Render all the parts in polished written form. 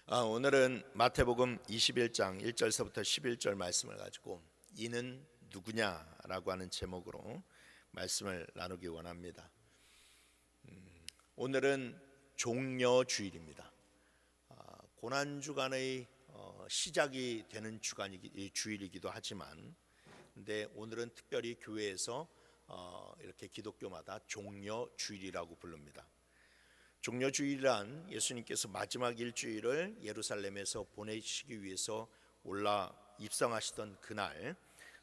오늘은 마태복음 21장 1절서부터 11절 말씀을 가지고 이는 누구냐라고 하는 제목으로 말씀을 나누기 원합니다. 오늘은 종려주일입니다. 고난주간의 시작이 되는 주일이기도 하지만 근데 오늘은 특별히 교회에서 이렇게 기독교마다 종려주일이라고 부릅니다. 종려주일이란 예수님께서 마지막 일주일을 예루살렘에서 보내시기 위해서 올라 입성하시던 그날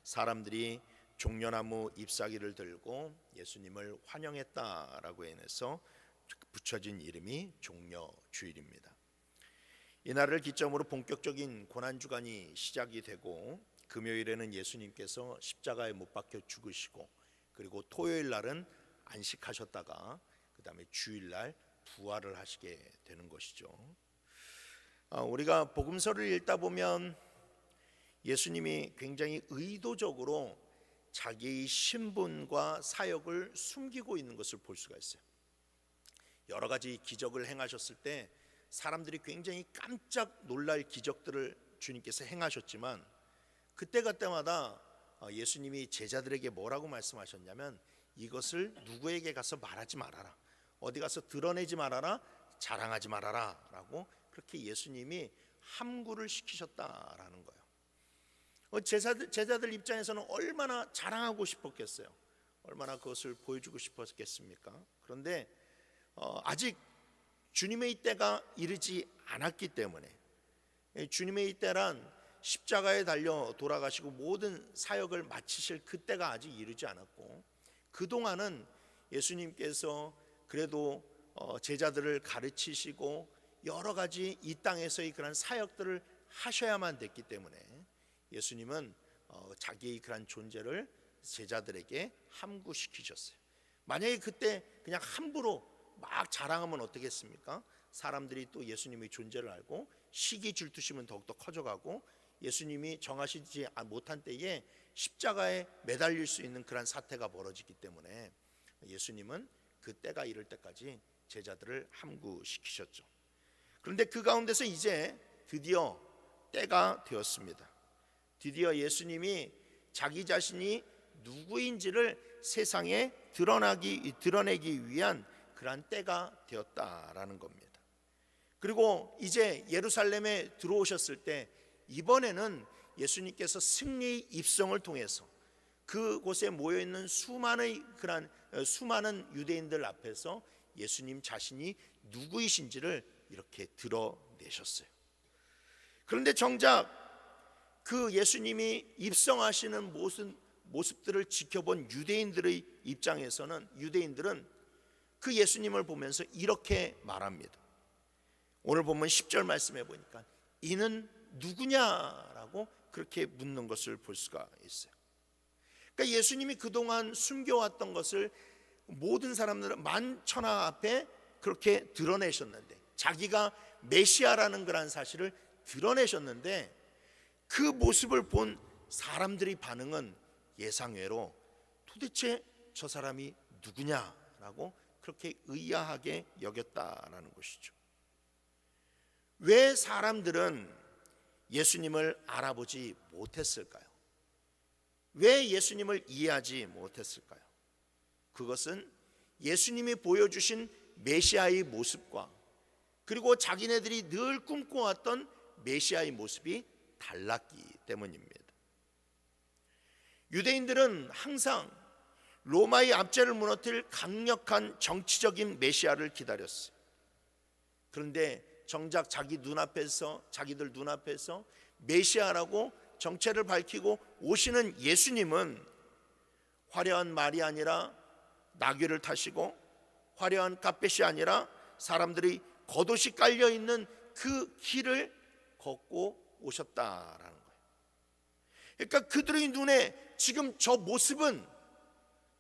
사람들이 종려나무 잎사귀를 들고 예수님을 환영했다라고 해서 붙여진 이름이 종려주일입니다. 이날을 기점으로 본격적인 고난주간이 시작이 되고 금요일에는 예수님께서 십자가에 못 박혀 죽으시고 그리고 토요일 날은 안식하셨다가 그 다음에 주일날 부활을 하시게 되는 것이죠. 우리가 복음서를 읽다 보면 예수님이 굉장히 의도적으로 자기의 신분과 사역을 숨기고 있는 것을 볼 수가 있어요. 여러 가지 기적을 행하셨을 때 사람들이 굉장히 깜짝 놀랄 기적들을 주님께서 행하셨지만 그때마다 예수님이 제자들에게 뭐라고 말씀하셨냐면 이것을 누구에게 가서 말하지 말아라, 어디 가서 드러내지 말아라, 자랑하지 말아라 라고 그렇게 예수님이 함구를 시키셨다라는 거예요. 제자들 입장에서는 얼마나 자랑하고 싶었겠어요. 얼마나 그것을 보여주고 싶었겠습니까? 그런데 아직 주님의 때가 이르지 않았기 때문에, 주님의 때란 십자가에 달려 돌아가시고 모든 사역을 마치실 그때가 아직 이르지 않았고, 그동안은 예수님께서 그래도 제자들을 가르치시고 여러 가지 이 땅에서의 그런 사역들을 하셔야만 됐기 때문에 예수님은 자기의 그런 존재를 제자들에게 함구시키셨어요. 만약에 그때 그냥 함부로 막 자랑하면 어떻겠습니까? 사람들이 또 예수님의 존재를 알고 시기 질투심은 더욱더 커져가고 예수님이 정하시지 못한 때에 십자가에 매달릴 수 있는 그런 사태가 벌어지기 때문에 예수님은 그 때가 이를 때까지 제자들을 함구시키셨죠. 그런데 그 가운데서 이제 드디어 때가 되었습니다. 드디어 예수님이 자기 자신이 누구인지를 세상에 드러내기 위한 그러한 때가 되었다라는 겁니다. 그리고 이제 예루살렘에 들어오셨을 때 이번에는 예수님께서 승리의 입성을 통해서 그곳에 모여있는 수많은 유대인들 앞에서 예수님 자신이 누구이신지를 이렇게 드러내셨어요. 그런데 정작 그 예수님이 입성하시는 모습들을 지켜본 유대인들의 입장에서는 유대인들은 그 예수님을 보면서 이렇게 말합니다. 오늘 보면 10절 말씀해 보니까 이는 누구냐라고 그렇게 묻는 것을 볼 수가 있어요. 그러니까 예수님이 그동안 숨겨왔던 것을 모든 사람들은 만천하 앞에 그렇게 드러내셨는데, 자기가 메시아라는 그런 사실을 드러내셨는데 그 모습을 본 사람들의 반응은 예상외로 도대체 저 사람이 누구냐라고 그렇게 의아하게 여겼다라는 것이죠. 왜 사람들은 예수님을 알아보지 못했을까요? 왜 예수님을 이해하지 못했을까요? 그것은 예수님이 보여주신 메시아의 모습과 그리고 자기네들이 늘 꿈꿔왔던 메시아의 모습이 달랐기 때문입니다. 유대인들은 항상 로마의 압제를 무너뜨릴 강력한 정치적인 메시아를 기다렸어요. 그런데 정작 자기들 눈앞에서 메시아라고 정체를 밝히고 오시는 예수님은 화려한 말이 아니라 나귀를 타시고 화려한 카펫이 아니라 사람들이 겉옷이 깔려있는 그 길을 걷고 오셨다라는 거예요. 그러니까 그들의 눈에 지금 저 모습은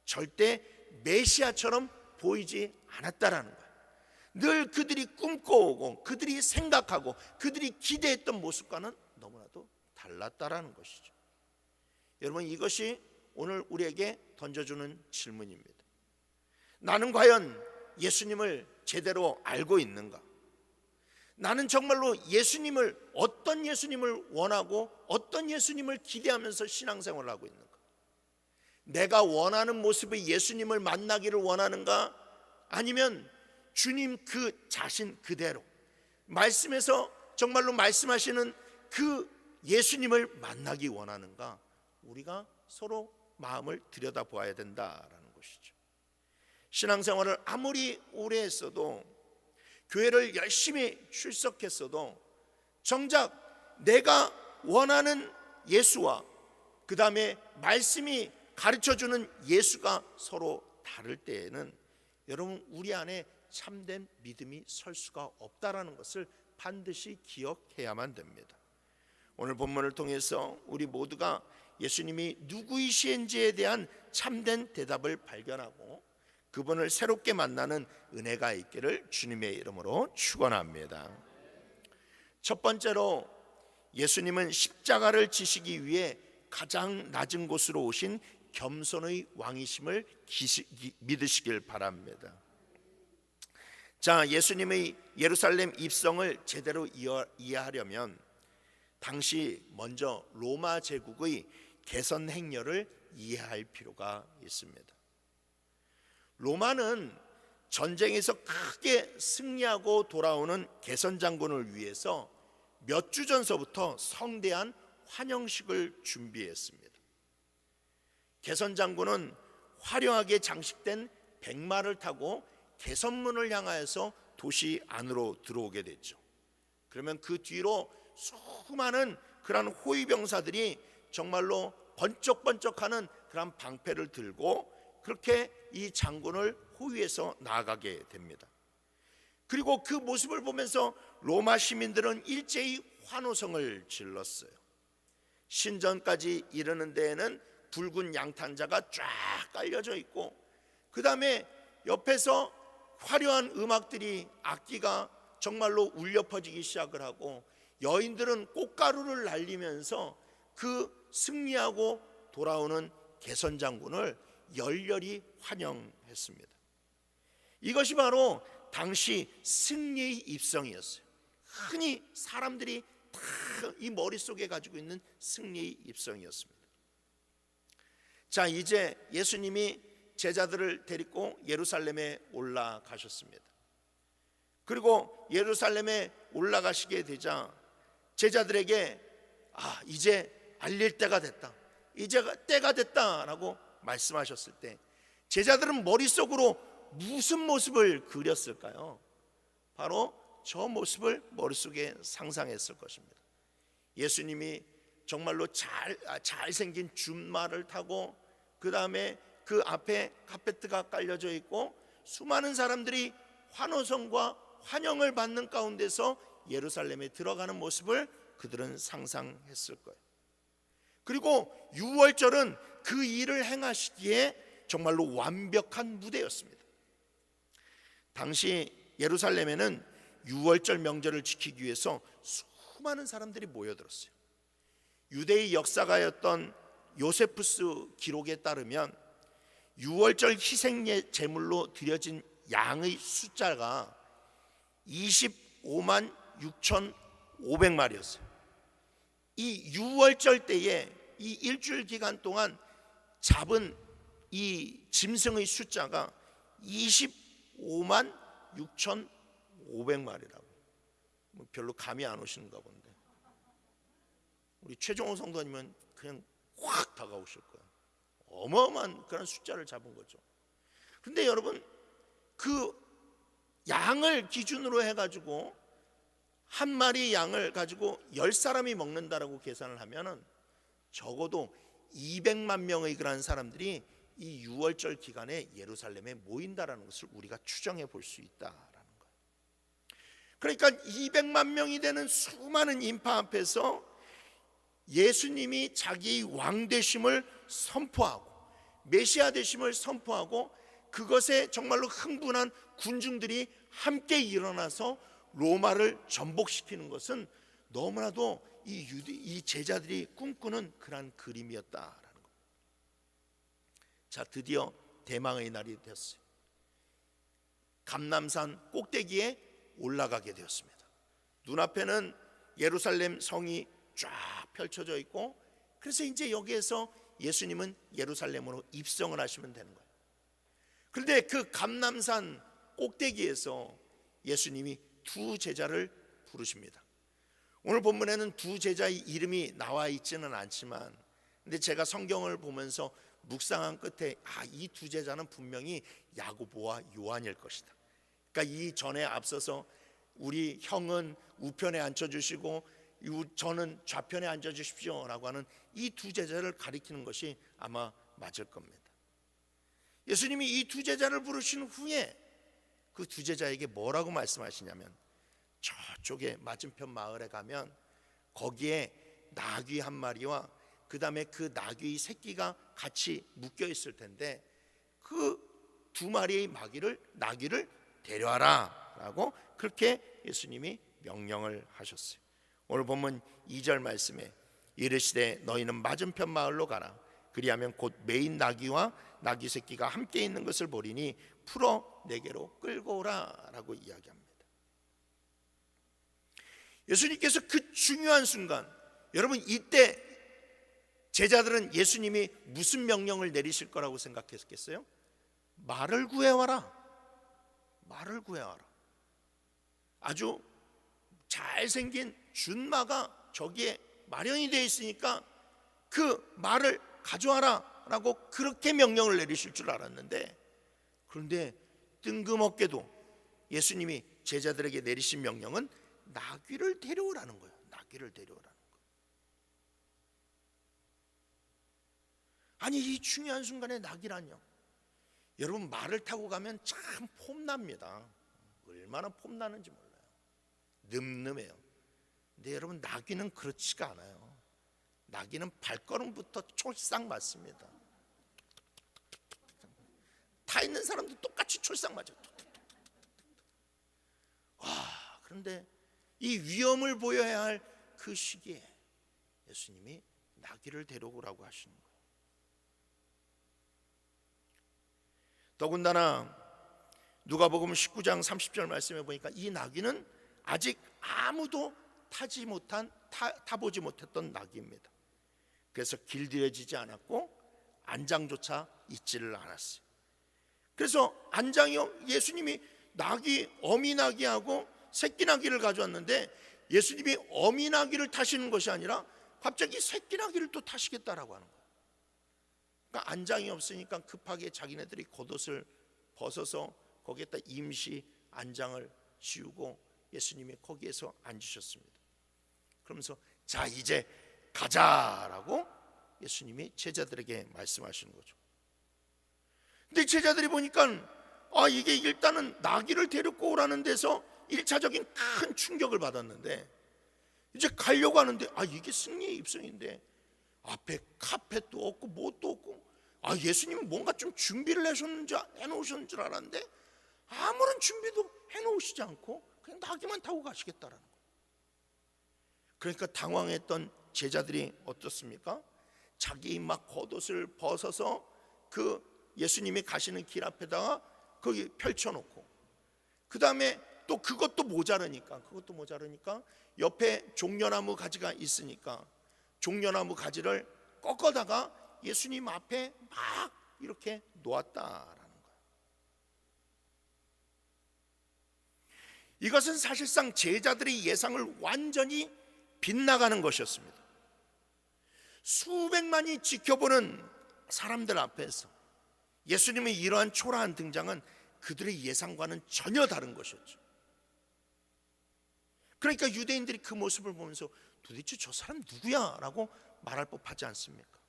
절대 메시아처럼 보이지 않았다라는 거예요. 늘 그들이 꿈꿔오고 그들이 생각하고 그들이 기대했던 모습과는 너무나도 달랐다라는 것이죠. 여러분, 이것이 오늘 우리에게 던져주는 질문입니다. 나는 과연 예수님을 제대로 알고 있는가? 나는 정말로 예수님을, 어떤 예수님을 원하고 어떤 예수님을 기대하면서 신앙생활을 하고 있는가? 내가 원하는 모습의 예수님을 만나기를 원하는가? 아니면 주님 그 자신 그대로 말씀에서 정말로 말씀하시는 그 예수님을 만나기 원하는가? 우리가 서로 마음을 들여다보아야 된다라는 것이죠. 신앙생활을 아무리 오래 했어도, 교회를 열심히 출석했어도 정작 내가 원하는 예수와 그 다음에 말씀이 가르쳐주는 예수가 서로 다를 때에는 여러분, 우리 안에 참된 믿음이 설 수가 없다라는 것을 반드시 기억해야만 됩니다. 오늘 본문을 통해서 우리 모두가 예수님이 누구이신지에 대한 참된 대답을 발견하고 그분을 새롭게 만나는 은혜가 있기를 주님의 이름으로 축원합니다. 첫 번째로, 예수님은 십자가를 지시기 위해 가장 낮은 곳으로 오신 겸손의 왕이심을 믿으시길 바랍니다. 자, 예수님의 예루살렘 입성을 제대로 이해하려면 당시 먼저 로마 제국의 개선 행렬을 이해할 필요가 있습니다. 로마는 전쟁에서 크게 승리하고 돌아오는 개선 장군을 위해서 몇 주 전서부터 성대한 환영식을 준비했습니다. 개선 장군은 화려하게 장식된 백마를 타고 개선문을 향하여서 도시 안으로 들어오게 됐죠. 그러면 그 뒤로 수많은 그런 호위병사들이 정말로 번쩍번쩍하는 그런 방패를 들고 그렇게 이 장군을 호위해서 나아가게 됩니다. 그리고 그 모습을 보면서 로마 시민들은 일제히 환호성을 질렀어요. 신전까지 이르는 데에는 붉은 양탄자가 쫙 깔려져 있고, 그 다음에 옆에서 화려한 음악들이, 악기가 정말로 울려 퍼지기 시작을 하고, 여인들은 꽃가루를 날리면서 그 승리하고 돌아오는 개선 장군을 열렬히 환영했습니다. 이것이 바로 당시 승리의 입성이었어요. 흔히 사람들이 다 이 머릿속에 가지고 있는 승리의 입성이었습니다. 자, 이제 예수님이 제자들을 데리고 예루살렘에 올라가셨습니다. 그리고 예루살렘에 올라가시게 되자 제자들에게 이제 알릴 때가 됐다, 이제 때가 됐다라고 말씀하셨을 때 제자들은 머릿속으로 무슨 모습을 그렸을까요? 바로 저 모습을 머릿속에 상상했을 것입니다. 예수님이 정말로 잘생긴 준마를 타고, 그 다음에 그 앞에 카페트가 깔려져 있고 수많은 사람들이 환호성과 환영을 받는 가운데서 예루살렘에 들어가는 모습을 그들은 상상했을 거예요. 그리고 유월절은 그 일을 행하시기에 정말로 완벽한 무대였습니다. 당시 예루살렘에는 유월절 명절을 지키기 위해서 수많은 사람들이 모여들었어요. 유대의 역사가였던 요세푸스 기록에 따르면 유월절 희생 제물로 드려진 양의 숫자가 25만 6,500마리였어요. 이 유월절 때에 이 일주일 기간 동안 잡은 이 짐승의 숫자가 25만 6,500마리라고. 별로 감이 안 오시는가 본데, 우리 최종호 성도님은 그냥 확 다가오실 거예요. 어마어마한 그런 숫자를 잡은 거죠. 근데 여러분, 그 양을 기준으로 해가지고 한 마리 양을 가지고 10사람이 먹는다라고 계산을 하면은 적어도 200만 명의 그런 사람들이 이 유월절 기간에 예루살렘에 모인다라는 것을 우리가 추정해 볼 수 있다라는 거예요. 그러니까 200만 명이 되는 수많은 인파 앞에서 예수님이 자기 왕 되심을 선포하고 메시아 되심을 선포하고, 그것에 정말로 흥분한 군중들이 함께 일어나서 로마를 전복시키는 것은 너무나도 이 제자들이 꿈꾸는 그러한 그림이었다라는 것. 자, 드디어 대망의 날이 되었어요. 감람산 꼭대기에 올라가게 되었습니다. 눈앞에는 예루살렘 성이 쫙 펼쳐져 있고, 그래서 이제 여기에서 예수님은 예루살렘으로 입성을 하시면 되는 거예요. 그런데 그 감람산 꼭대기에서 예수님이 두 제자를 부르십니다. 오늘 본문에는 두 제자의 이름이 나와 있지는 않지만, 근데 제가 성경을 보면서 묵상한 끝에 이 두 제자는 분명히 야고보와 요한일 것이다. 그러니까 이 전에 앞서서 우리 형은 우편에 앉혀주시고 저는 좌편에 앉아주십시오 라고 하는 이 두 제자를 가리키는 것이 아마 맞을 겁니다. 예수님이 이 두 제자를 부르신 후에 그 두 제자에게 뭐라고 말씀하시냐면, 저쪽에 맞은편 마을에 가면 거기에 나귀 한 마리와 그 다음에 그 나귀의 새끼가 같이 묶여 있을 텐데 그 두 마리의 나귀를 데려와라 라고 그렇게 예수님이 명령을 하셨어요. 오늘 본문 2절 말씀에 이르시되 너희는 맞은편 마을로 가라. 그리하면 곧 메인 나귀와 나귀 새끼가 함께 있는 것을 보리니 풀어 내게로 끌고 오라 라고 이야기합니다. 예수님께서 그 중요한 순간, 여러분 이때 제자들은 예수님이 무슨 명령을 내리실 거라고 생각했겠어요? 말을 구해와라. 말을 구해와라. 아주 잘생긴 준마가 저기에 마련이 되어 있으니까 그 말을 가져와라 라고 그렇게 명령을 내리실 줄 알았는데, 그런데 뜬금없게도 예수님이 제자들에게 내리신 명령은 나귀를 데려오라는 거예요. 나귀를 데려오라는 거예요. 아니 이 중요한 순간에 나귀라뇨. 여러분 말을 타고 가면 참 폼납니다. 얼마나 폼나는지 몰라요. 늠름해요. 근데 여러분 나귀는 그렇지가 않아요. 나귀는 발걸음부터 촐싹 맞습니다. 타 있는 사람도 똑같이 촐싹 맞아요. 그런데 이 위험을 보여야 할 그 시기에 예수님이 나귀를 데려오라고 하시는 거예요. 더군다나 누가복음 19장 30절 말씀에 보니까 이 나귀는 아직 아무도 타보지 못했던 나귀입니다. 그래서 길들여지지 않았고 안장조차 있지를 않았어요. 그래서 안장이요, 예수님이 어미 나귀하고 새끼 나귀를 가져왔는데 예수님이 어미 나귀를 타시는 것이 아니라 갑자기 새끼 나귀를 또 타시겠다라고 하는 거예요. 그러니까 안장이 없으니까 급하게 자기네들이 겉옷을 벗어서 거기에다 임시 안장을 씌우고 예수님이 거기에서 앉으셨습니다. 그러면서 자 이제 가자라고 예수님이 제자들에게 말씀하시는 거죠. 근데 제자들이 보니까 이게 일단은 나귀를 데리고 오라는 데서 1차적인 큰 충격을 받았는데, 이제 가려고 하는데 이게 승리의 입성인데 앞에 카펫도 없고 뭣도 없고, 예수님은 뭔가 좀 준비를 해놓으셨는 줄 알았는데 아무런 준비도 해놓으시지 않고 그냥 나귀만 타고 가시겠다라는 거예요. 그러니까 당황했던 제자들이 어떻습니까? 자기 막 겉옷을 벗어서 그 예수님이 가시는 길 앞에다가 거기 펼쳐놓고, 그 다음에 또 그것도 모자르니까 옆에 종려나무 가지가 있으니까 종려나무 가지를 꺾어다가 예수님 앞에 막 이렇게 놓았다라는 거예요. 이것은 사실상 제자들의 예상을 완전히 빗나가는 것이었습니다. 수백만이 지켜보는 사람들 앞에서 예수님의 이러한 초라한 등장은 그들의 예상과는 전혀 다른 것이었죠. 그러니까 유대인들이 그 모습을 보면서 도대체 저 사람 누구야? 라고 말할 법하지 않습니까?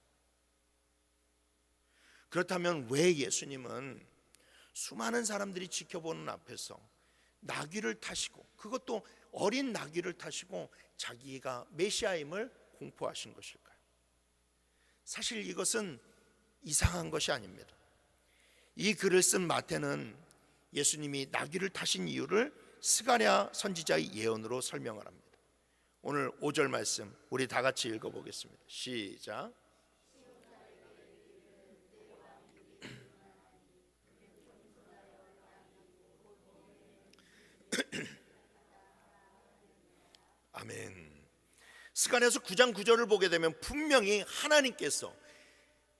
그렇다면 왜 예수님은 수많은 사람들이 지켜보는 앞에서 나귀를 타시고, 그것도 어린 나귀를 타시고 자기가 메시아임을 공포하신 것일까요? 사실 이것은 이상한 것이 아닙니다. 이 글을 쓴 마태는 예수님이 나귀를 타신 이유를 스가랴 선지자의 예언으로 설명을 합니다. 오늘 5절 말씀 우리 다 같이 읽어보겠습니다. 시작. 아멘. 스가랴서 9장 9절을 보게 되면 분명히 하나님께서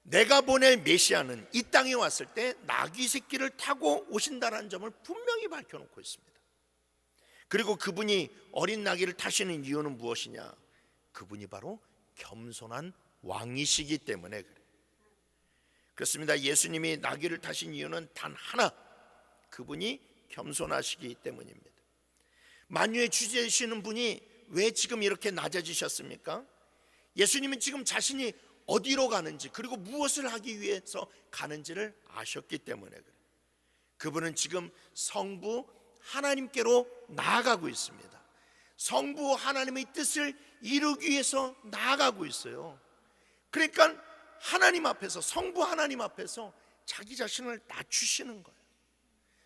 내가 보낼 메시아는 이 땅에 왔을 때 나귀 새끼를 타고 오신다는 점을 분명히 밝혀놓고 있습니다. 그리고 그분이 어린 나귀를 타시는 이유는 무엇이냐? 그분이 바로 겸손한 왕이시기 때문에 그래요. 그렇습니다. 예수님이 나귀를 타신 이유는 단 하나, 그분이 겸손하시기 때문입니다. 만유의 주제이시는 분이 왜 지금 이렇게 낮아지셨습니까? 예수님은 지금 자신이 어디로 가는지, 그리고 무엇을 하기 위해서 가는지를 아셨기 때문에 그래요. 그분은 지금 성부 하나님께로 나아가고 있습니다. 성부 하나님의 뜻을 이루기 위해서 나아가고 있어요. 그러니까 하나님 앞에서, 성부 하나님 앞에서 자기 자신을 낮추시는 거예요.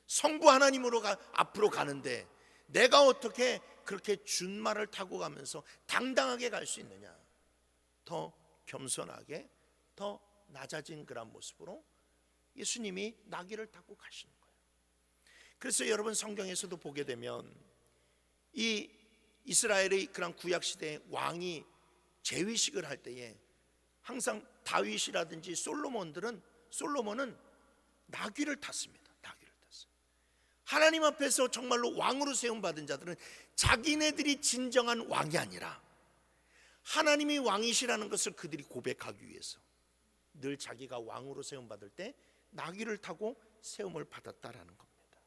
성부 하나님으로 앞으로 가는데 내가 어떻게 그렇게 준말을 타고 가면서 당당하게 갈 수 있느냐? 더 겸손하게, 더 낮아진 그런 모습으로 예수님이 나귀를 타고 가시는 거예요. 그래서 여러분, 성경에서도 보게 되면 이 이스라엘의 그런 구약시대의 왕이 재위식을 할 때에 항상 다윗이라든지 솔로몬은 나귀를 탔습니다. 나귀를 탔어요. 하나님 앞에서 정말로 왕으로 세움받은 자들은 자기네들이 진정한 왕이 아니라 하나님이 왕이시라는 것을 그들이 고백하기 위해서 늘 자기가 왕으로 세움받을 때 나귀를 타고 세움을 받았다라는 겁니다.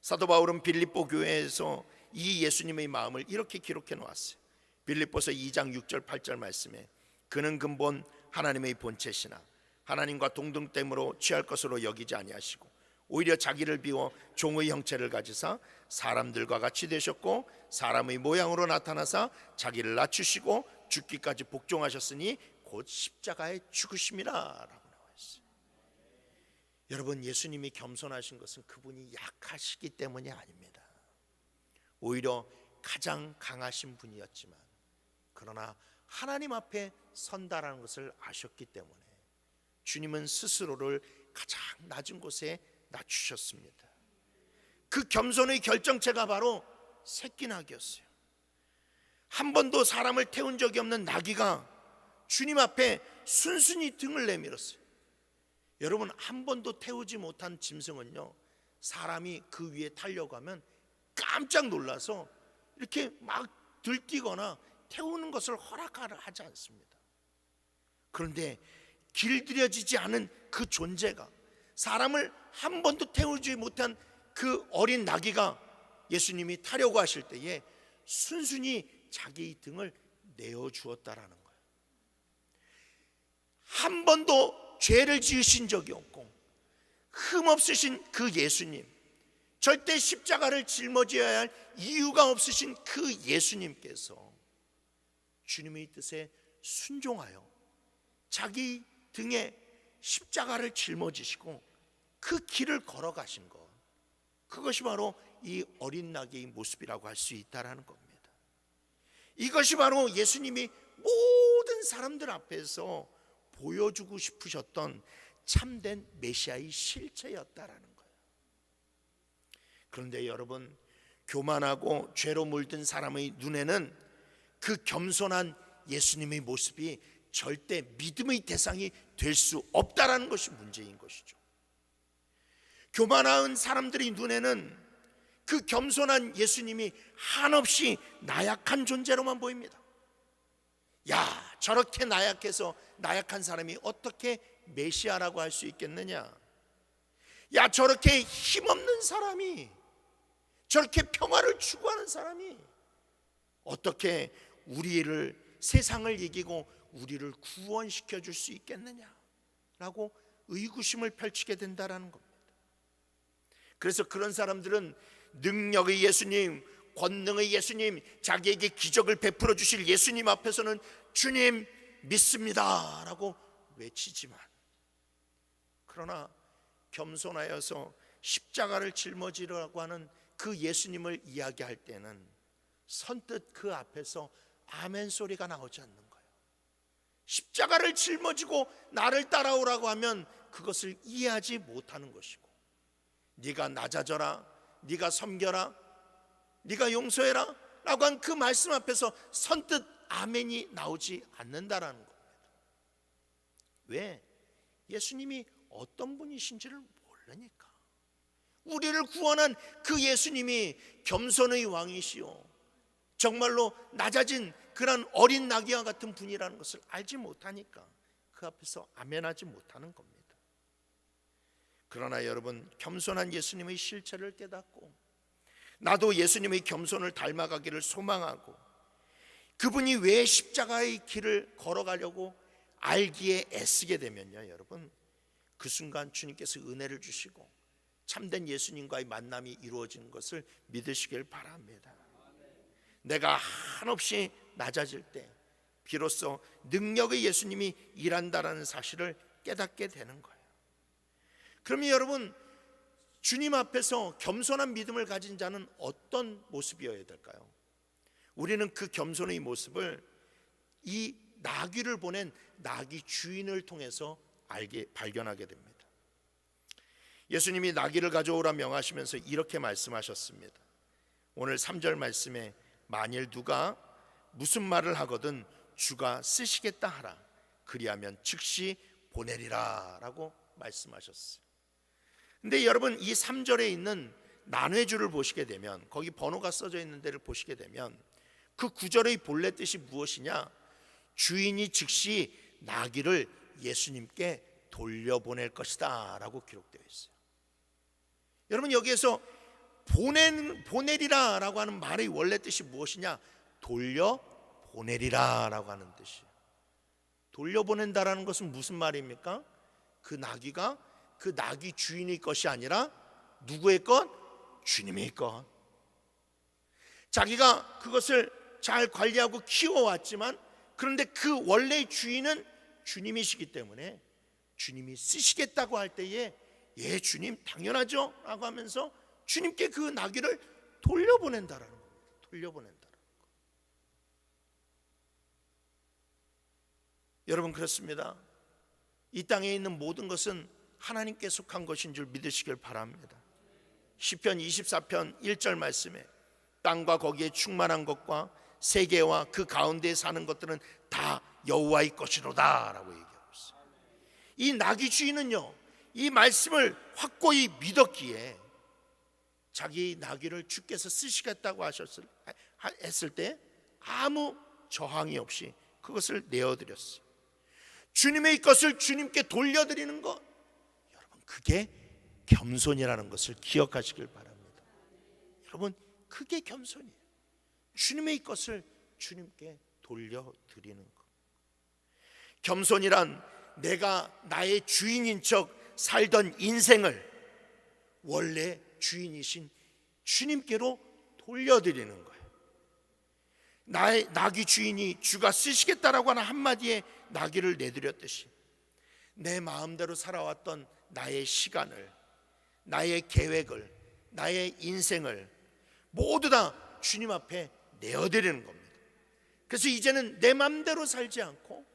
사도 바울은 빌립보 교회에서 이 예수님의 마음을 이렇게 기록해 놓았어요. 빌립보서 2장 6절 8절 말씀에 그는 근본 하나님의 본체시나 하나님과 동등됨으로 취할 것으로 여기지 아니하시고 오히려 자기를 비워 종의 형체를 가지사 사람들과 같이 되셨고 사람의 모양으로 나타나사 자기를 낮추시고 죽기까지 복종하셨으니 곧 십자가에 죽으심이라 라고 나와 있어요. 여러분, 예수님이 겸손하신 것은 그분이 약하시기 때문이 아닙니다. 오히려 가장 강하신 분이었지만 그러나 하나님 앞에 선다라는 것을 아셨기 때문에 주님은 스스로를 가장 낮은 곳에 낮추셨습니다. 그 겸손의 결정체가 바로 새끼 나귀였어요. 한 번도 사람을 태운 적이 없는 나귀가 주님 앞에 순순히 등을 내밀었어요. 여러분, 한 번도 태우지 못한 짐승은요, 사람이 그 위에 타려고 하면 깜짝 놀라서 이렇게 막 들뛰거나 태우는 것을 허락하지 않습니다. 그런데 길들여지지 않은 그 존재가, 사람을 한 번도 태우지 못한 그 어린 나귀가 예수님이 타려고 하실 때에 순순히 자기 등을 내어주었다라는 거예요. 한 번도 죄를 지으신 적이 없고 흠없으신 그 예수님, 절대 십자가를 짊어져야 할 이유가 없으신 그 예수님께서 주님의 뜻에 순종하여 자기 등에 십자가를 짊어지시고 그 길을 걸어가신 것, 그것이 바로 이 어린 나귀의 모습이라고 할 수 있다는 겁니다. 이것이 바로 예수님이 모든 사람들 앞에서 보여주고 싶으셨던 참된 메시아의 실체였다라는 거예요. 그런데 여러분, 교만하고 죄로 물든 사람의 눈에는 그 겸손한 예수님의 모습이 절대 믿음의 대상이 될 수 없다라는 것이 문제인 것이죠. 교만한 사람들의 눈에는 그 겸손한 예수님이 한없이 나약한 존재로만 보입니다. 야, 저렇게 나약해서 나약한 사람이 어떻게 메시아라고 할 수 있겠느냐? 야, 저렇게 힘없는 사람이, 저렇게 평화를 추구하는 사람이 어떻게 우리를, 세상을 이기고 우리를 구원시켜 줄 수 있겠느냐라고 의구심을 펼치게 된다라는 겁니다. 그래서 그런 사람들은 능력의 예수님, 권능의 예수님, 자기에게 기적을 베풀어 주실 예수님 앞에서는 주님 믿습니다 라고 외치지만, 그러나 겸손하여서 십자가를 짊어지라고 하는 그 예수님을 이야기할 때는 선뜻 그 앞에서 아멘 소리가 나오지 않는 거예요. 십자가를 짊어지고 나를 따라오라고 하면 그것을 이해하지 못하는 것이고, 네가 낮아져라, 네가 섬겨라, 네가 용서해라, 라고 한 그 말씀 앞에서 선뜻 아멘이 나오지 않는다라는 겁니다. 왜? 예수님이 어떤 분이신지를 모르니까. 우리를 구원한 그 예수님이 겸손의 왕이시오, 정말로 낮아진 그런 어린 나귀와 같은 분이라는 것을 알지 못하니까 그 앞에서 아멘하지 못하는 겁니다. 그러나 여러분, 겸손한 예수님의 실체를 깨닫고 나도 예수님의 겸손을 닮아가기를 소망하고 그분이 왜 십자가의 길을 걸어가려고 알기에 애쓰게 되면요, 여러분, 그 순간 주님께서 은혜를 주시고 참된 예수님과의 만남이 이루어지는 것을 믿으시길 바랍니다. 내가 한없이 낮아질 때 비로소 능력의 예수님이 일한다라는 사실을 깨닫게 되는 거예요. 그러면 여러분, 주님 앞에서 겸손한 믿음을 가진 자는 어떤 모습이어야 될까요? 우리는 그 겸손의 모습을 이 나귀를 보낸 나귀 주인을 통해서 발견하게 됩니다. 예수님이 나귀를 가져오라 명하시면서 이렇게 말씀하셨습니다. 오늘 3절 말씀에 만일 누가 무슨 말을 하거든 주가 쓰시겠다 하라, 그리하면 즉시 보내리라 라고 말씀하셨어요. 근데 여러분, 이 3절에 있는 난회주를 보시게 되면, 거기 번호가 써져 있는 데를 보시게 되면 그 9절의 본래 뜻이 무엇이냐? 주인이 즉시 나귀를 예수님께 돌려보낼 것이다 라고 기록되어 있어요. 여러분, 여기에서 보내리라 라고 하는 말의 원래 뜻이 무엇이냐? 돌려보내리라 라고 하는 뜻이에요. 돌려보낸다라는 것은 무슨 말입니까? 그 나귀가 그 나귀 주인의 것이 아니라 누구의 것? 주님의 것. 자기가 그것을 잘 관리하고 키워왔지만, 그런데 그 원래의 주인은 주님이시기 때문에 주님이 쓰시겠다고 할 때에 예, 주님 당연하죠 라고 하면서 주님께 그 나귀를 돌려보낸다라는 겁니다. 돌려보낸다라는 것. 여러분, 그렇습니다. 이 땅에 있는 모든 것은 하나님께 속한 것인 줄 믿으시길 바랍니다. 시편 24편 1절 말씀에 땅과 거기에 충만한 것과 세계와 그 가운데에 사는 것들은 다 여호와의 것이로다 라고 얘기하고 있어요. 이 나귀 주인은요, 이 말씀을 확고히 믿었기에 자기 나귀를 주께서 쓰시겠다고 했을 때 아무 저항이 없이 그것을 내어드렸어요. 주님의 것을 주님께 돌려드리는 것, 여러분, 그게 겸손이라는 것을 기억하시길 바랍니다. 여러분, 그게 겸손이에요. 주님의 것을 주님께 돌려드리는 것. 겸손이란 내가 나의 주인인 척 살던 인생을 원래 주인이신 주님께로 돌려드리는 거예요. 나의 나귀 주인이 주가 쓰시겠다라고 하는 한마디에 나귀를 내드렸듯이 내 마음대로 살아왔던 나의 시간을, 나의 계획을, 나의 인생을 모두 다 주님 앞에 내어드리는 겁니다. 그래서 이제는 내 마음대로 살지 않고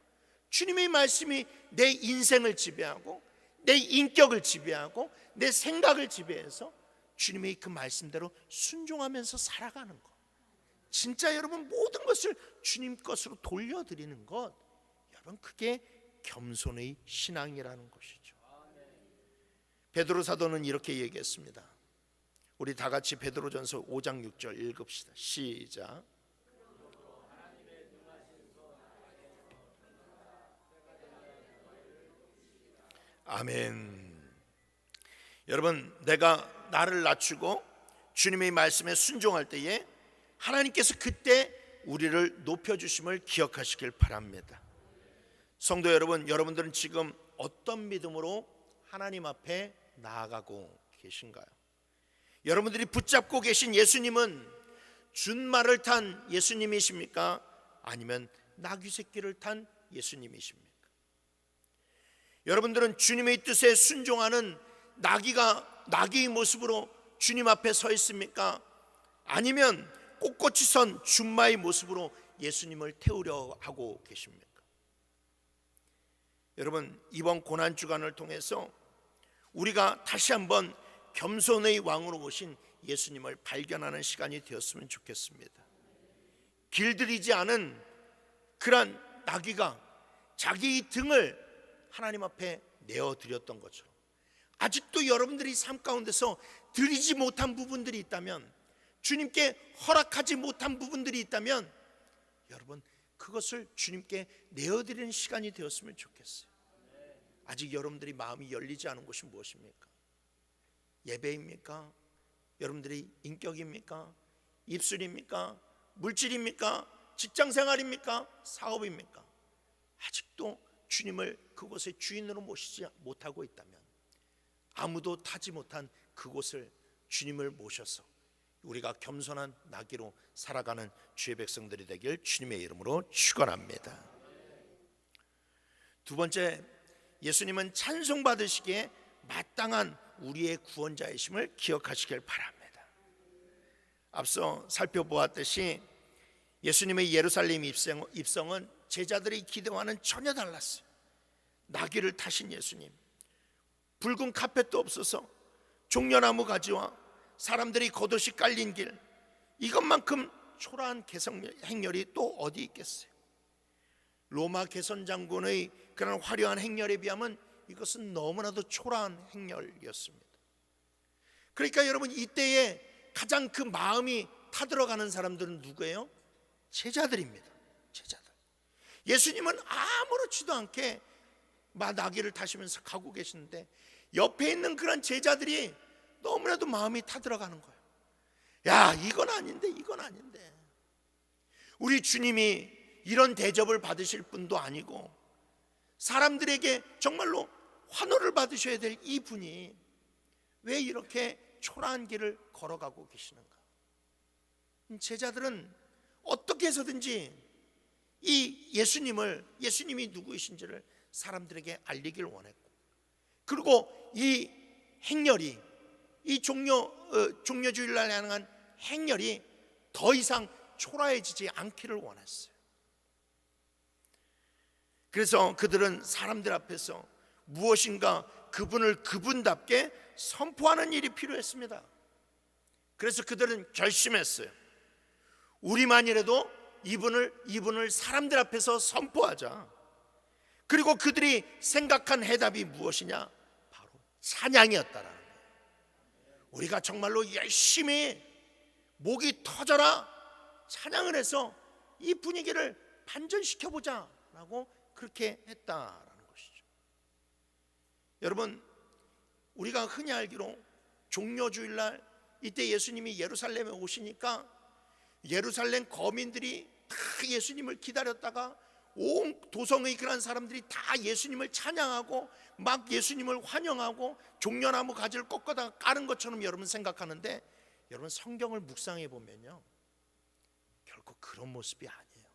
주님의 말씀이 내 인생을 지배하고 내 인격을 지배하고 내 생각을 지배해서 주님의 그 말씀대로 순종하면서 살아가는 것. 진짜 여러분, 모든 것을 주님 것으로 돌려드리는 것, 여러분, 그게 겸손의 신앙이라는 것이죠. 베드로 사도는 이렇게 얘기했습니다. 우리 다 같이 베드로전서 5장 6절 읽읍시다. 시작. 아멘. 여러분, 내가 나를 낮추고 주님의 말씀에 순종할 때에 하나님께서 그때 우리를 높여주심을 기억하시길 바랍니다. 성도 여러분, 여러분들은 지금 어떤 믿음으로 하나님 앞에 나아가고 계신가요? 여러분들이 붙잡고 계신 예수님은 준말을 탄 예수님이십니까? 아니면 나귀 새끼를 탄 예수님이십니까? 여러분들은 주님의 뜻에 순종하는 나귀의 모습으로 주님 앞에 서 있습니까? 아니면 꼿꼿이 선 준마의 모습으로 예수님을 태우려 하고 계십니까? 여러분, 이번 고난주간을 통해서 우리가 다시 한번 겸손의 왕으로 오신 예수님을 발견하는 시간이 되었으면 좋겠습니다. 길들이지 않은 그런 나귀가 자기 등을 하나님 앞에 내어드렸던 것처럼 아직도 여러분들이 삶 가운데서 드리지 못한 부분들이 있다면, 주님께 허락하지 못한 부분들이 있다면 여러분 그것을 주님께 내어드리는 시간이 되었으면 좋겠어요. 아직 여러분들이 마음이 열리지 않은 것이 무엇입니까? 예배입니까? 여러분들이 인격입니까? 입술입니까? 물질입니까? 직장생활입니까? 사업입니까? 아직도 주님을 그곳의 주인으로 모시지 못하고 있다면, 아무도 타지 못한 그곳을 주님을 모셔서 우리가 겸손한 나귀로 살아가는 주의 백성들이 되길 주님의 이름으로 축원합니다. 두 번째, 예수님은 찬송받으시기에 마땅한 우리의 구원자이심을 기억하시길 바랍니다. 앞서 살펴보았듯이 예수님의 예루살렘 입성은 제자들이 기대와는 전혀 달랐어요. 나귀를 타신 예수님, 붉은 카펫도 없어서 종려나무 가지와 사람들이 겉옷이 깔린 길, 이것만큼 초라한 개성 행렬이 또 어디 있겠어요? 로마 개선 장군의 그런 화려한 행렬에 비하면 이것은 너무나도 초라한 행렬이었습니다. 그러니까 여러분, 이때에 가장 그 마음이 타들어가는 사람들은 누구예요? 제자들입니다. 제자들. 예수님은 아무렇지도 않게 나귀를 타시면서 가고 계시는데 옆에 있는 그런 제자들이 너무나도 마음이 타들어가는 거예요. 야, 이건 아닌데, 이건 아닌데. 우리 주님이 이런 대접을 받으실 분도 아니고 사람들에게 정말로 환호를 받으셔야 될 이 분이 왜 이렇게 초라한 길을 걸어가고 계시는가? 제자들은 어떻게 해서든지 이 예수님이 누구이신지를 사람들에게 알리길 원했고, 그리고 이 행렬이, 이 종려주일날 향한 행렬이 더 이상 초라해지지 않기를 원했어요. 그래서 그들은 사람들 앞에서 무엇인가 그분을 그분답게 선포하는 일이 필요했습니다. 그래서 그들은 결심했어요. 우리만이라도 이분을 사람들 앞에서 선포하자. 그리고 그들이 생각한 해답이 무엇이냐? 바로 찬양이었다라는 거예요. 우리가 정말로 열심히 목이 터져라 찬양을 해서 이 분위기를 반전시켜보자 라고 그렇게 했다라는 것이죠. 여러분, 우리가 흔히 알기로 종려주일날 이때 예수님이 예루살렘에 오시니까 예루살렘 거민들이 다 예수님을 기다렸다가 온 도성의 그런 사람들이 다 예수님을 찬양하고 막 예수님을 환영하고 종려나무 가지를 꺾어다가 까는 것처럼 여러분 생각하는데, 여러분 성경을 묵상해 보면요, 결코 그런 모습이 아니에요.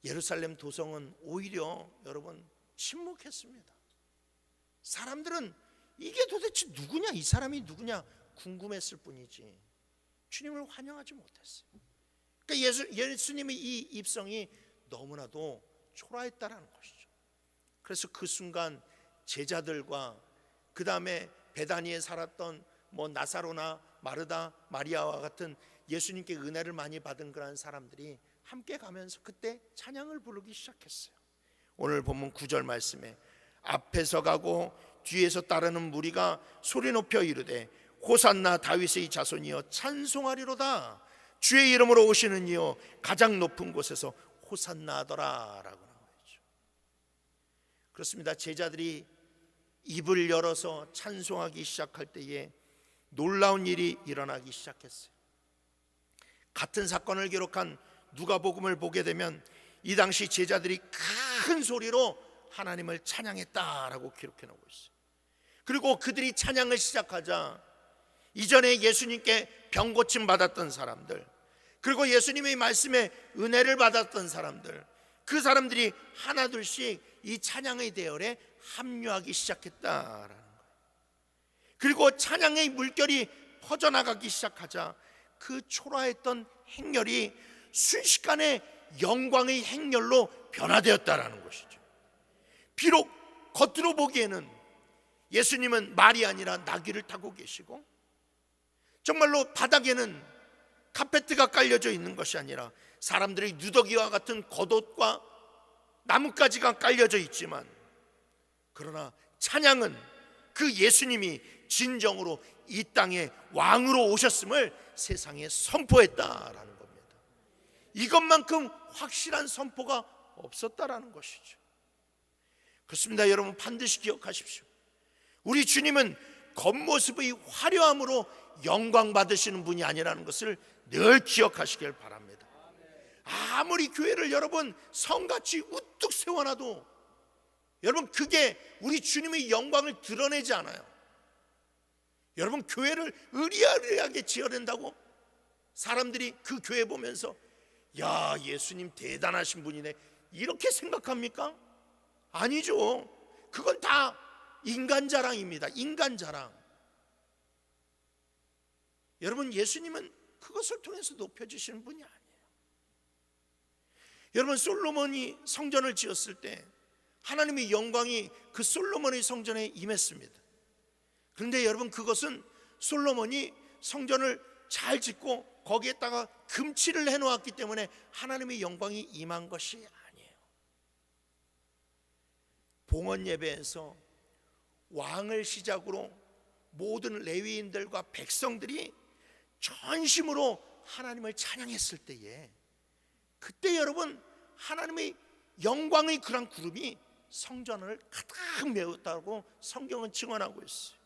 예루살렘 도성은 오히려 여러분 침묵했습니다. 사람들은 이게 도대체 누구냐, 이 사람이 누구냐 궁금했을 뿐이지 주님을 환영하지 못했어요. 그러니까 예수님의 이 입성이 너무나도 초라했다라는 것이죠. 그래서 그 순간 제자들과 그 다음에 베다니에 살았던 나사로나 마르다, 마리아와 같은 예수님께 은혜를 많이 받은 그런 사람들이 함께 가면서 그때 찬양을 부르기 시작했어요. 오늘 본문 9절 말씀에 앞에서 가고 뒤에서 따르는 무리가 소리 높여 이르되 호산나 다윗의 자손이여 찬송하리로다. 주의 이름으로 오시는 이여 가장 높은 곳에서 호산나 하더라 라고 나와있죠. 그렇습니다. 제자들이 입을 열어서 찬송하기 시작할 때에 놀라운 일이 일어나기 시작했어요. 같은 사건을 기록한 누가복음을 보게 되면 이 당시 제자들이 큰 소리로 하나님을 찬양했다라고 기록해 놓고 있어요. 그리고 그들이 찬양을 시작하자 이전에 예수님께 병 고침 받았던 사람들, 그리고 예수님의 말씀에 은혜를 받았던 사람들, 그 사람들이 하나둘씩 이 찬양의 대열에 합류하기 시작했다라는 거예요. 그리고 찬양의 물결이 퍼져나가기 시작하자 그 초라했던 행렬이 순식간에 영광의 행렬로 변화되었다라는 것이죠. 비록 겉으로 보기에는 예수님은 말이 아니라 나귀를 타고 계시고 정말로 바닥에는 카페트가 깔려져 있는 것이 아니라 사람들이 누더기와 같은 겉옷과 나뭇가지가 깔려져 있지만, 그러나 찬양은 그 예수님이 진정으로 이 땅에 왕으로 오셨음을 세상에 선포했다라는 겁니다. 이것만큼 확실한 선포가 없었다라는 것이죠. 그렇습니다. 여러분, 반드시 기억하십시오. 우리 주님은 겉모습의 화려함으로 영광 받으시는 분이 아니라는 것을 늘 기억하시길 바랍니다. 아무리 교회를 여러분 성같이 우뚝 세워놔도 여러분, 그게 우리 주님의 영광을 드러내지 않아요. 여러분, 교회를 의리하게 지어낸다고 사람들이 그 교회 보면서 야, 예수님 대단하신 분이네, 이렇게 생각합니까? 아니죠. 그건 다 인간 자랑입니다. 인간 자랑. 여러분, 예수님은 그것을 통해서 높여주시는 분이 아니에요. 여러분, 솔로몬이 성전을 지었을 때 하나님의 영광이 그 솔로몬의 성전에 임했습니다. 그런데 여러분, 그것은 솔로몬이 성전을 잘 짓고 거기에다가 금칠을 해놓았기 때문에 하나님의 영광이 임한 것이 아니에요. 봉헌 예배에서 왕을 시작으로 모든 레위인들과 백성들이 전심으로 하나님을 찬양했을 때에, 그때 여러분 하나님의 영광의 그런 구름이 성전을 가득 메웠다고 성경은 증언하고 있어요.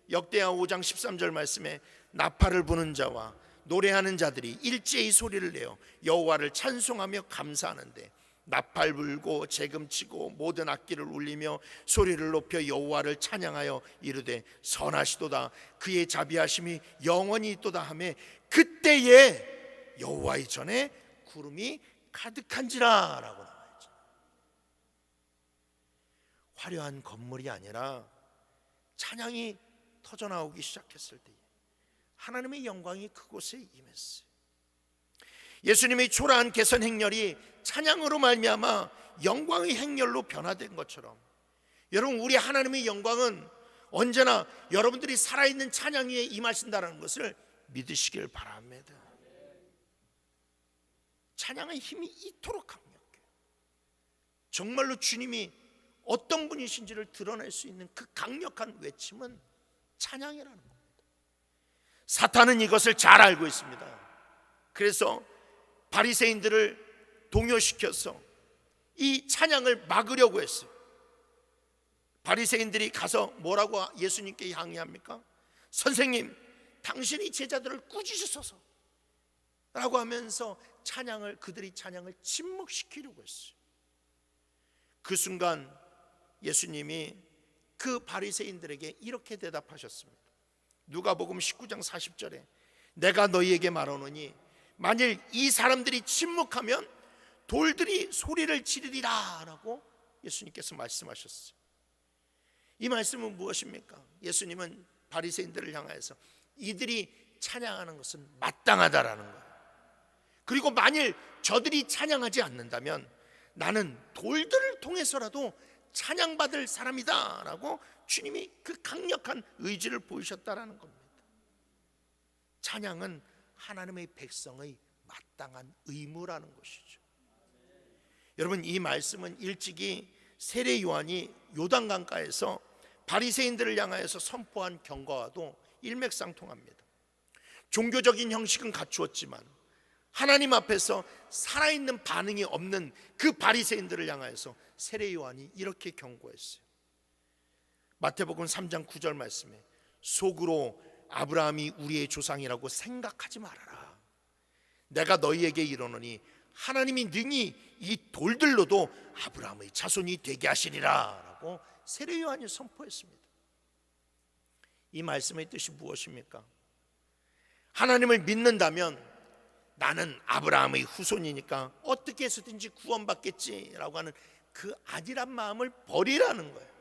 역대하 5장 13절 말씀에 나팔을 부는 자와 노래하는 자들이 일제히 소리를 내어 여호와를 찬송하며 감사하는데, 나팔 불고 재금치고 모든 악기를 울리며 소리를 높여 여호와를 찬양하여 이르되 선하시도다, 그의 자비하심이 영원히 있도다 하며, 그때에 여호와의 전에 구름이 가득한지라 라고 나와있죠. 화려한 건물이 아니라 찬양이 터져나오기 시작했을 때 하나님의 영광이 그곳에 임했어요. 예수님의 초라한 개선 행렬이 찬양으로 말미암아 영광의 행렬로 변화된 것처럼, 여러분, 우리 하나님의 영광은 언제나 여러분들이 살아있는 찬양 위에 임하신다는 것을 믿으시길 바랍니다. 찬양의 힘이 이토록 강력해요. 정말로 주님이 어떤 분이신지를 드러낼 수 있는 그 강력한 외침은 찬양이라는 겁니다. 사탄은 이것을 잘 알고 있습니다. 그래서 바리새인들을 동요시켜서 이 찬양을 막으려고 했어요. 바리새인들이 가서 뭐라고 예수님께 항의합니까? 선생님, 당신이 제자들을 꾸짖으소서 라고 하면서 그들이 찬양을 침묵시키려고 했어요. 그 순간 예수님이 그 바리새인들에게 이렇게 대답하셨습니다. 누가복음 19장 40절에 내가 너희에게 말하노니 만일 이 사람들이 침묵하면 돌들이 소리를 지르리라 라고 예수님께서 말씀하셨어요. 이 말씀은 무엇입니까? 예수님은 바리새인들을 향하여서 이들이 찬양하는 것은 마땅하다라는 거예요. 그리고 만일 저들이 찬양하지 않는다면 나는 돌들을 통해서라도 찬양받을 사람이다 라고 주님이 그 강력한 의지를 보이셨다라는 겁니다. 찬양은 하나님의 백성의 마땅한 의무라는 것이죠. 여러분, 이 말씀은 일찍이 세례 요한이 요단강가에서 바리새인들을 향하여서 선포한 경고와도 일맥상통합니다. 종교적인 형식은 갖추었지만 하나님 앞에서 살아있는 반응이 없는 그 바리새인들을 향하여서 세례 요한이 이렇게 경고했어요. 마태복음 3장 9절 말씀에 속으로 아브라함이 우리의 조상이라고 생각하지 말아라. 내가 너희에게 이르노니 하나님이 능히 이 돌들로도 아브라함의 자손이 되게 하시리라 라고 세례 요한이 선포했습니다. 이 말씀의 뜻이 무엇입니까? 하나님을 믿는다면 나는 아브라함의 후손이니까 어떻게 해서든지 구원받겠지라고 하는 그 아니란 마음을 버리라는 거예요.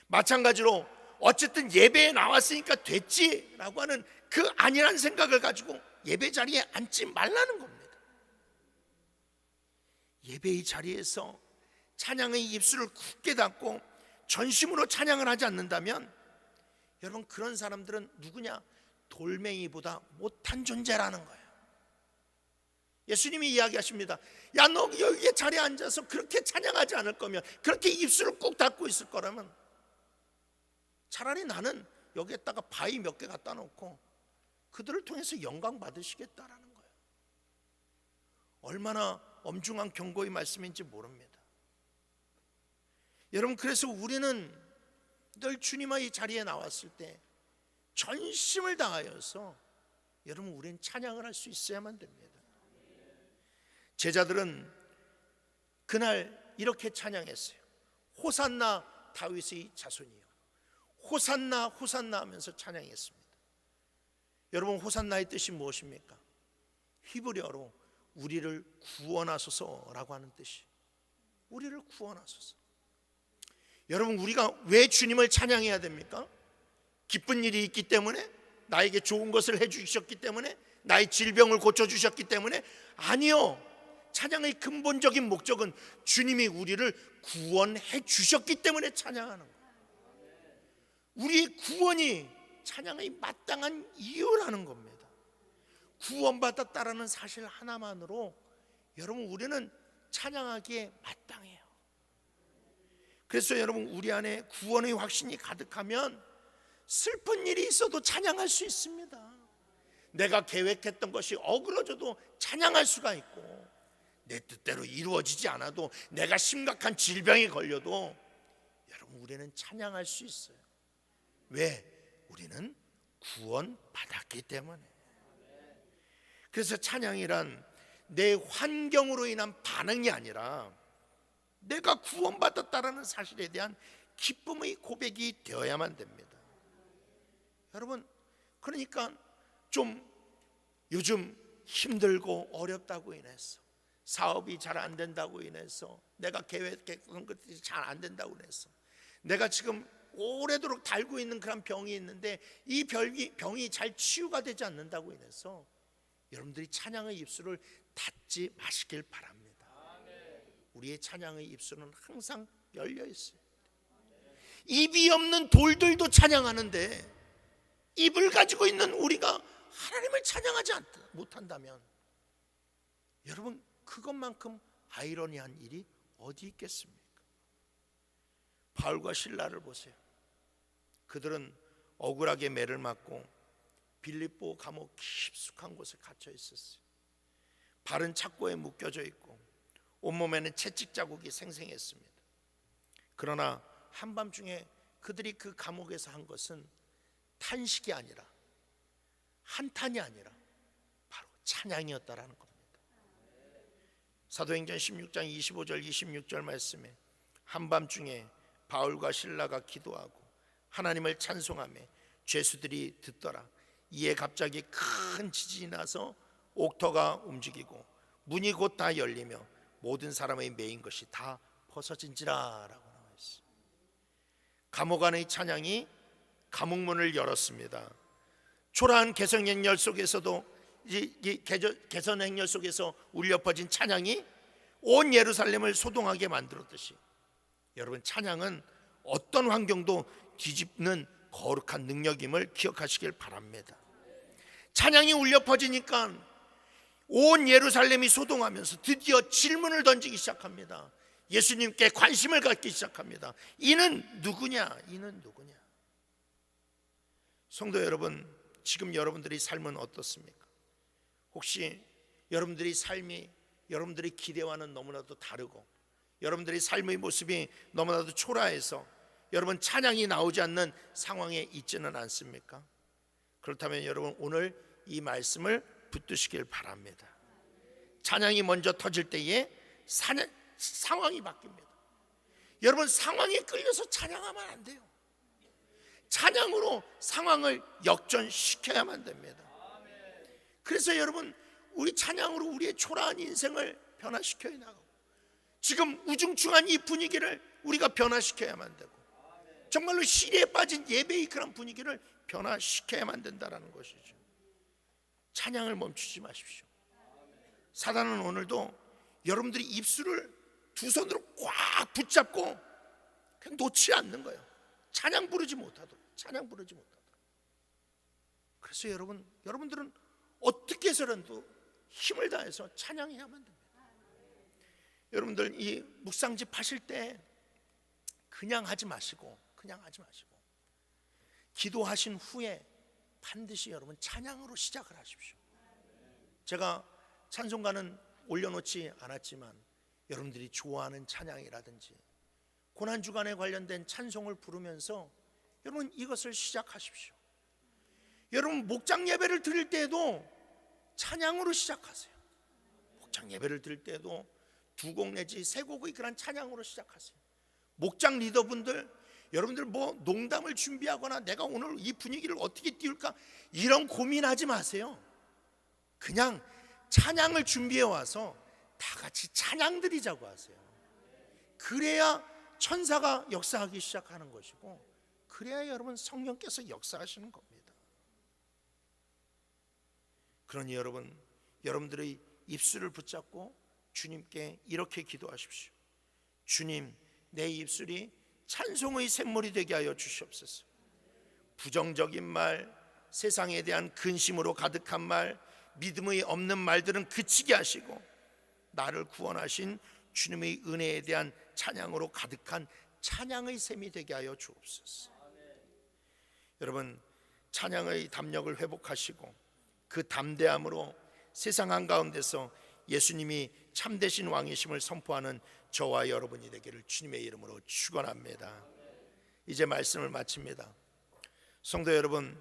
마찬가지로 어쨌든 예배에 나왔으니까 됐지라고 하는 그 아니란 생각을 가지고 예배 자리에 앉지 말라는 겁니다. 예배의 자리에서 찬양의 입술을 굳게 닫고 전심으로 찬양을 하지 않는다면 여러분, 그런 사람들은 누구냐? 돌멩이보다 못한 존재라는 거예요. 예수님이 이야기하십니다. 야, 너 여기에 자리에 앉아서 그렇게 찬양하지 않을 거면, 그렇게 입술을 꾹 닫고 있을 거라면 차라리 나는 여기에다가 바위 몇 개 갖다 놓고 그들을 통해서 영광 받으시겠다라는 거예요. 얼마나 엄중한 경고의 말씀인지 모릅니다. 여러분, 그래서 우리는 늘 주님의 이 자리에 나왔을 때 전심을 다하여서 여러분, 우리는 찬양을 할 수 있어야만 됩니다. 제자들은 그날 이렇게 찬양했어요. 호산나 다윗의 자손이요, 호산나 호산나 하면서 찬양했습니다. 여러분, 호산나의 뜻이 무엇입니까? 히브리어로 우리를 구원하소서라고 하는 뜻이, 우리를 구원하소서. 여러분, 우리가 왜 주님을 찬양해야 됩니까? 기쁜 일이 있기 때문에? 나에게 좋은 것을 해주셨기 때문에? 나의 질병을 고쳐주셨기 때문에? 아니요. 찬양의 근본적인 목적은 주님이 우리를 구원해 주셨기 때문에 찬양하는 거예요. 우리의 구원이 찬양의 마땅한 이유라는 겁니다. 구원받았다라는 사실 하나만으로 여러분, 우리는 찬양하기에 마땅해요. 그래서 여러분, 우리 안에 구원의 확신이 가득하면 슬픈 일이 있어도 찬양할 수 있습니다. 내가 계획했던 것이 어그러져도 찬양할 수가 있고, 내 뜻대로 이루어지지 않아도, 내가 심각한 질병에 걸려도 여러분, 우리는 찬양할 수 있어요. 왜? 우리는 구원받았기 때문에. 그래서 찬양이란 내 환경으로 인한 반응이 아니라 내가 구원받았다라는 사실에 대한 기쁨의 고백이 되어야만 됩니다. 여러분, 그러니까 좀 요즘 힘들고 어렵다고 인해서, 사업이 잘 안 된다고 인해서, 내가 계획했던 것들이 잘 안 된다고 인해서, 내가 지금 오래도록 달고 있는 그런 병이 있는데 이 병이 잘 치유가 되지 않는다고 인해서 여러분들이 찬양의 입술을 닫지 마시길 바랍니다. 우리의 찬양의 입술은 항상 열려 있어요. 입이 없는 돌들도 찬양하는데 입을 가지고 있는 우리가 하나님을 찬양하지 못한다면 여러분, 그것만큼 아이러니한 일이 어디 있겠습니까? 바울과 실라를 보세요. 그들은 억울하게 매를 맞고 빌립보 감옥 깊숙한 곳에 갇혀 있었어요. 발은 착고에 묶여져 있고 온몸에는 채찍 자국이 생생했습니다. 그러나 한밤중에 그들이 그 감옥에서 한 것은 탄식이 아니라, 한탄이 아니라 바로 찬양이었다라는 겁니다. 사도행전 16장 25절 26절 말씀에 한밤중에 바울과 실라가 기도하고 하나님을 찬송하며 죄수들이 듣더라. 이에 갑자기 큰 지진이 나서 옥터가 움직이고 문이 곧 다 열리며 모든 사람의 매인 것이 다 벗어진지라 라고 나와 있어요. 감옥 안의 찬양이 감옥문을 열었습니다. 초라한 개성행렬 속에서도, 이 개성행렬 속에서 울려 퍼진 찬양이 온 예루살렘을 소동하게 만들었듯이 여러분, 찬양은 어떤 환경도 뒤집는 거룩한 능력임을 기억하시길 바랍니다. 찬양이 울려 퍼지니까 온 예루살렘이 소동하면서 드디어 질문을 던지기 시작합니다. 예수님께 관심을 갖기 시작합니다. 이는 누구냐? 이는 누구냐? 성도 여러분, 지금 여러분들의 삶은 어떻습니까? 혹시 여러분들의 삶이 여러분들의 기대와는 너무나도 다르고 여러분들의 삶의 모습이 너무나도 초라해서 여러분 찬양이 나오지 않는 상황에 있지는 않습니까? 그렇다면 여러분, 오늘 이 말씀을 붙드시길 바랍니다. 찬양이 먼저 터질 때에 상황이 바뀝니다. 여러분, 상황에 끌려서 찬양하면 안 돼요. 찬양으로 상황을 역전시켜야만 됩니다. 그래서 여러분, 우리 찬양으로 우리의 초라한 인생을 변화시켜야 나가고, 지금 우중충한 이 분위기를 우리가 변화시켜야만 되고, 정말로 시리에 빠진 예배의 그런 분위기를 변화시켜야만 된다는 것이죠. 찬양을 멈추지 마십시오. 사단은 오늘도 여러분들이 입술을 두 손으로 꽉 붙잡고 그냥 놓지 않는 거예요. 찬양 부르지 못하도록. 그래서 여러분들은 어떻게 해서라도 힘을 다해서 찬양해야만 됩니다. 여러분들 이 묵상집 하실 때 그냥 하지 마시고 기도하신 후에 반드시 여러분 찬양으로 시작을 하십시오. 제가 찬송가는 올려놓지 않았지만 여러분들이 좋아하는 찬양이라든지 고난주간에 관련된 찬송을 부르면서 여러분 이것을 시작하십시오. 여러분 목장 예배를 드릴 때에도 찬양으로 시작하세요. 목장 예배를 드릴 때에도 두 곡 내지 세 곡의 그런 찬양으로 시작하세요. 목장 리더분들, 여러분들 뭐 농담을 준비하거나 내가 오늘 이 분위기를 어떻게 띄울까 이런 고민하지 마세요. 그냥 찬양을 준비해 와서 다 같이 찬양 드리자고 하세요. 그래야 천사가 역사하기 시작하는 것이고, 그래야 여러분 성령께서 역사하시는 겁니다. 그러니 여러분들의 입술을 붙잡고 주님께 이렇게 기도하십시오. 주님, 내 입술이 찬송의 샘물이 되게 하여 주시옵소서. 부정적인 말, 세상에 대한 근심으로 가득한 말, 믿음이 없는 말들은 그치게 하시고 나를 구원하신 주님의 은혜에 대한 찬양으로 가득한 찬양의 샘이 되게 하여 주옵소서. 여러분, 찬양의 담력을 회복하시고 그 담대함으로 세상 한가운데서 예수님이 참되신 왕이심을 선포하는 저와 여러분이 되기를 주님의 이름으로 축원합니다. 이제 말씀을 마칩니다. 성도 여러분,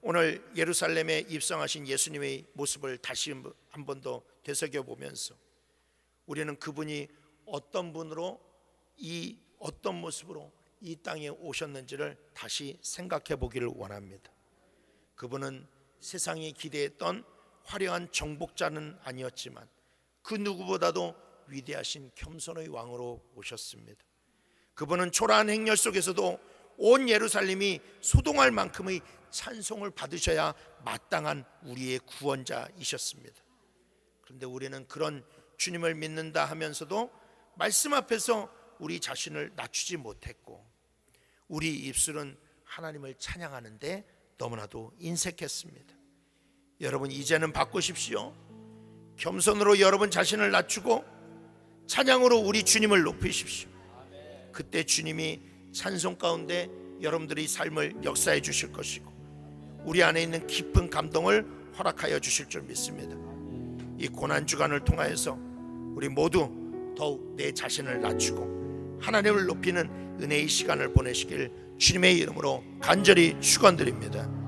오늘 예루살렘에 입성하신 예수님의 모습을 다시 한 번 더 되새겨보면서 우리는 그분이 어떤 분으로 어떤 모습으로 이 땅에 오셨는지를 다시 생각해 보기를 원합니다. 그분은 세상이 기대했던 화려한 정복자는 아니었지만 그 누구보다도 위대하신 겸손의 왕으로 오셨습니다. 그분은 초라한 행렬 속에서도 온 예루살렘이 소동할 만큼의 찬송을 받으셔야 마땅한 우리의 구원자이셨습니다. 그런데 우리는 그런 주님을 믿는다 하면서도 말씀 앞에서 우리 자신을 낮추지 못했고, 우리 입술은 하나님을 찬양하는데 너무나도 인색했습니다. 여러분, 이제는 바꾸십시오. 겸손으로 여러분 자신을 낮추고 찬양으로 우리 주님을 높이십시오. 그때 주님이 찬송 가운데 여러분들의 삶을 역사해 주실 것이고 우리 안에 있는 깊은 감동을 허락하여 주실 줄 믿습니다. 이 고난주간을 통하여서 우리 모두 더욱 내 자신을 낮추고 하나님을 높이는 은혜의 시간을 보내시길 주님의 이름으로 간절히 축원드립니다.